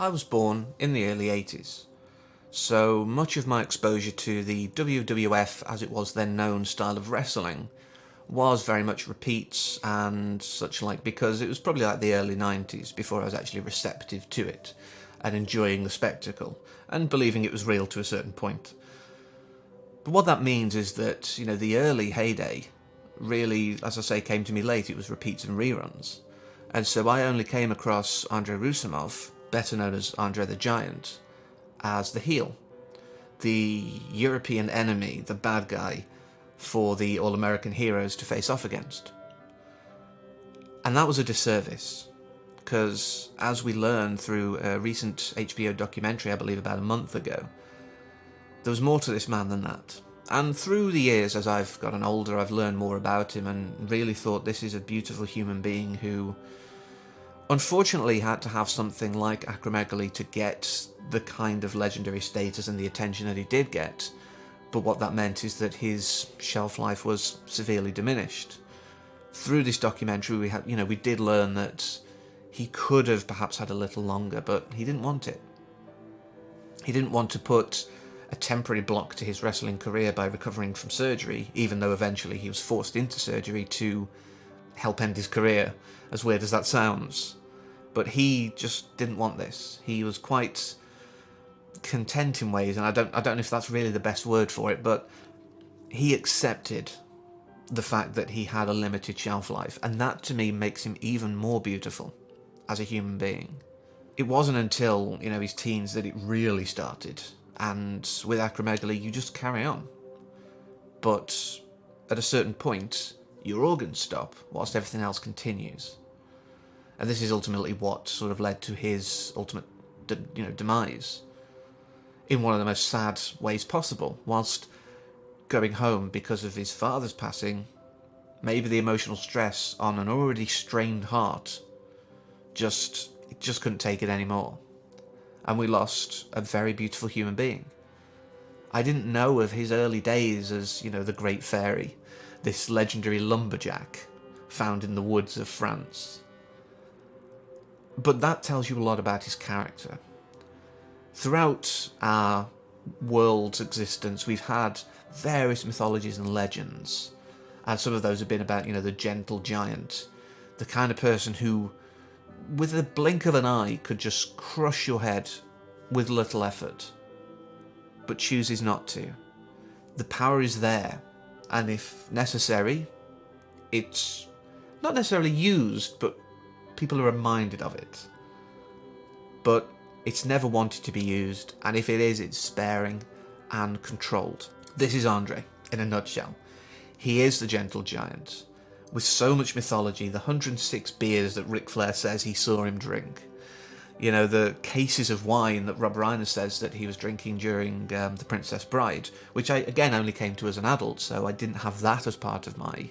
I was born in the early 80s, so much of my exposure to the WWF, as it was then known, style of wrestling was very much repeats and such like, because it was probably like the early 90s before I was actually receptive to it and enjoying the spectacle and believing it was real to a certain point. But what that means is that, the early heyday really, as I say, came to me late. It was repeats and reruns. And so I only came across Andrei Rusumov, better known as Andre the Giant, as the heel, the European enemy, the bad guy for the All-American heroes to face off against. And that was a disservice, because as we learned through a recent HBO documentary, I believe about a month ago, there was more to this man than that. And through the years, as I've gotten older, I've learned more about him and really thought this is a beautiful human being who unfortunately had to have something like acromegaly to get the kind of legendary status and the attention that he did get. But what that meant is that his shelf life was severely diminished. Through this documentary, we did learn that he could have perhaps had a little longer, but he didn't want it. He didn't want to put a temporary block to his wrestling career by recovering from surgery, even though eventually he was forced into surgery to help end his career, as weird as that sounds. But he just didn't want this. He was quite content in ways, and I don't know if that's really the best word for it, but he accepted the fact that he had a limited shelf life, and that to me makes him even more beautiful as a human being. It wasn't until, his teens that it really started, and with acromegaly you just carry on. But at a certain point, your organs stop whilst everything else continues. And this is ultimately what sort of led to his ultimate, demise in one of the most sad ways possible. Whilst going home because of his father's passing, maybe the emotional stress on an already strained heart just couldn't take it anymore. And we lost a very beautiful human being. I didn't know of his early days as, the Great Fairy, this legendary lumberjack found in the woods of France. But that tells you a lot about his character. Throughout our world's existence, we've had various mythologies and legends, and some of those have been about, the gentle giant, the kind of person who, with a blink of an eye, could just crush your head with little effort, but chooses not to. The power is there, and if necessary, it's not necessarily used, but people are reminded of it. But it's never wanted to be used, and if it is, it's sparing and controlled. This is Andre, in a nutshell. He is the gentle giant, with so much mythology, the 106 beers that Ric Flair says he saw him drink. The cases of wine that Rob Reiner says that he was drinking during The Princess Bride, which I, again, only came to as an adult, so I didn't have that as part of my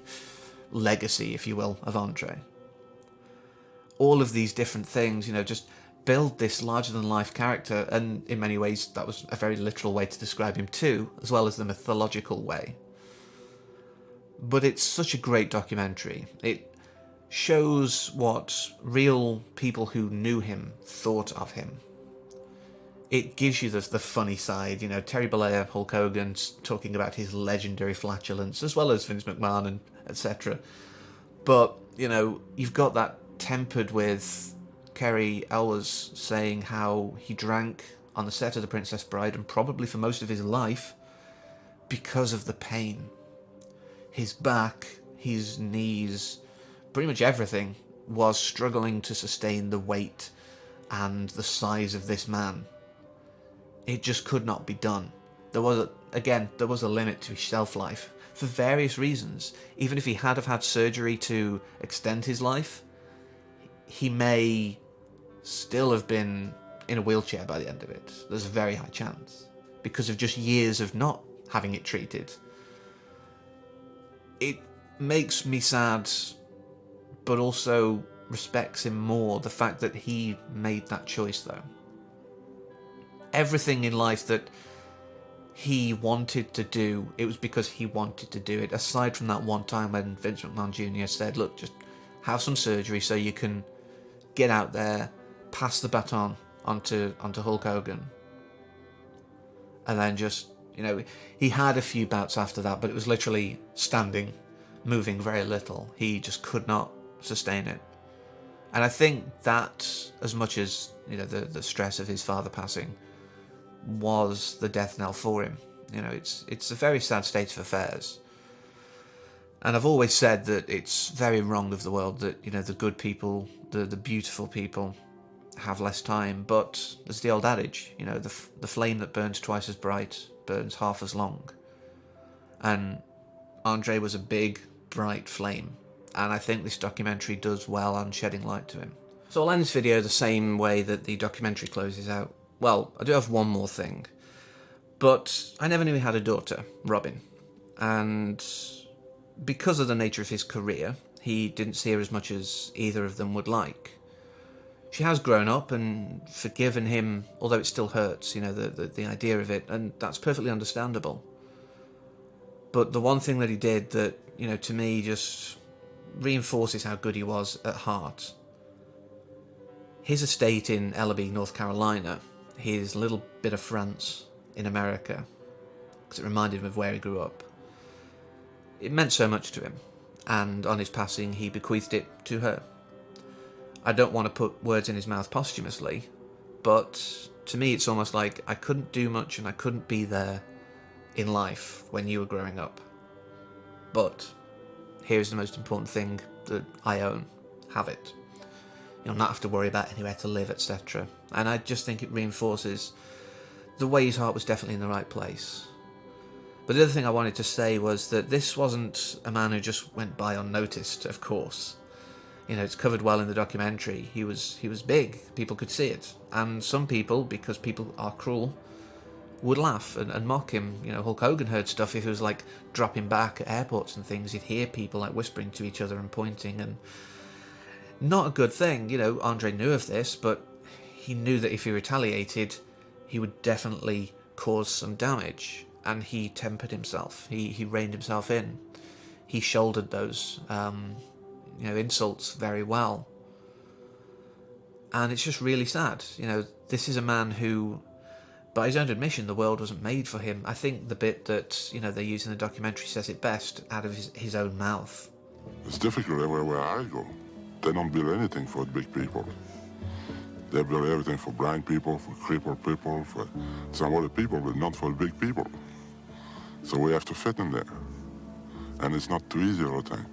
legacy, if you will, of Andre. All of these different things, just build this larger-than-life character, and in many ways that was a very literal way to describe him too, as well as the mythological way. But it's such a great documentary. It shows what real people who knew him thought of him. It gives you the funny side, Terry Bollea, Hulk Hogan talking about his legendary flatulence, as well as Vince McMahon and etc. But, you've got that tempered with Kerry Elwes saying how he drank on the set of The Princess Bride, and probably for most of his life, because of the pain. His back, his knees, pretty much everything was struggling to sustain the weight and the size of this man. It just could not be done. There was a limit to his shelf life for various reasons. Even if he had have had surgery to extend his life, he may still have been in a wheelchair by the end of it. There's a very high chance, because of just years of not having it treated. It makes me sad, but also respects him more, the fact that he made that choice, though. Everything in life that he wanted to do, it was because he wanted to do it, aside from that one time when Vince McMahon Jr. said, look, just have some surgery so you can get out there, pass the baton onto Hulk Hogan. And then just, he had a few bouts after that, but it was literally standing, moving very little. He just could not sustain it. And I think that, as much as, the stress of his father passing, was the death knell for him. It's a very sad state of affairs. And I've always said that it's very wrong of the world that, the good people, the beautiful people, have less time. But there's the old adage, the flame that burns twice as bright burns half as long. And Andre was a big, bright flame. And I think this documentary does well on shedding light to him. So I'll end this video the same way that the documentary closes out. Well, I do have one more thing. But I never knew he had a daughter, Robin. And because of the nature of his career, he didn't see her as much as either of them would like. She has grown up and forgiven him, although it still hurts, the idea of it, and that's perfectly understandable. But the one thing that he did that, to me just reinforces how good he was at heart. His estate in Ellaby, North Carolina, his little bit of France in America, because it reminded him of where he grew up. It meant so much to him, and on his passing he bequeathed it to her. I don't want to put words in his mouth posthumously, but to me it's almost like I couldn't do much and I couldn't be there in life when you were growing up. But here's the most important thing that I own. Have it. You'll not have to worry about anywhere to live, etc. And I just think it reinforces the way his heart was definitely in the right place. But the other thing I wanted to say was that this wasn't a man who just went by unnoticed, of course. It's covered well in the documentary. He was big. People could see it. And some people, because people are cruel, would laugh and mock him. Hulk Hogan heard stuff if he was like dropping back at airports and things. He'd hear people like whispering to each other and pointing, and not a good thing. Andre knew of this, but he knew that if he retaliated, he would definitely cause some damage. And he tempered himself. He reined himself in. He shouldered those insults very well. And it's just really sad. This is a man who, by his own admission, the world wasn't made for him. I think the bit that, they use in the documentary says it best out of his own mouth. It's difficult everywhere I go. They don't build anything for big people. They build everything for blind people, for crippled people, for some other people, but not for big people. So we have to fit in there. And it's not too easy all the time.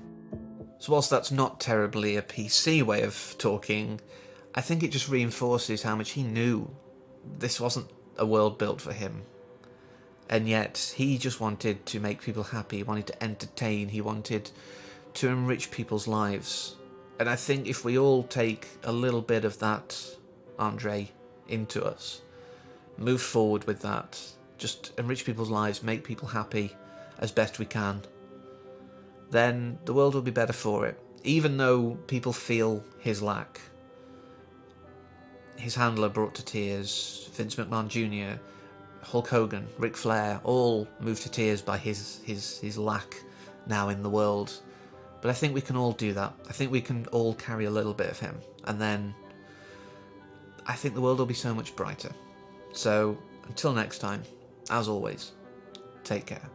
So whilst that's not terribly a PC way of talking, I think it just reinforces how much he knew this wasn't a world built for him. And yet he just wanted to make people happy, he wanted to entertain, he wanted to enrich people's lives. And I think if we all take a little bit of that, Andre, into us, move forward with that, just enrich people's lives, make people happy as best we can, then the world will be better for it. Even though people feel his lack. His handler brought to tears, Vince McMahon Jr., Hulk Hogan, Ric Flair, all moved to tears by his lack now in the world. But I think we can all do that. I think we can all carry a little bit of him. And then I think the world will be so much brighter. So until next time, as always, take care.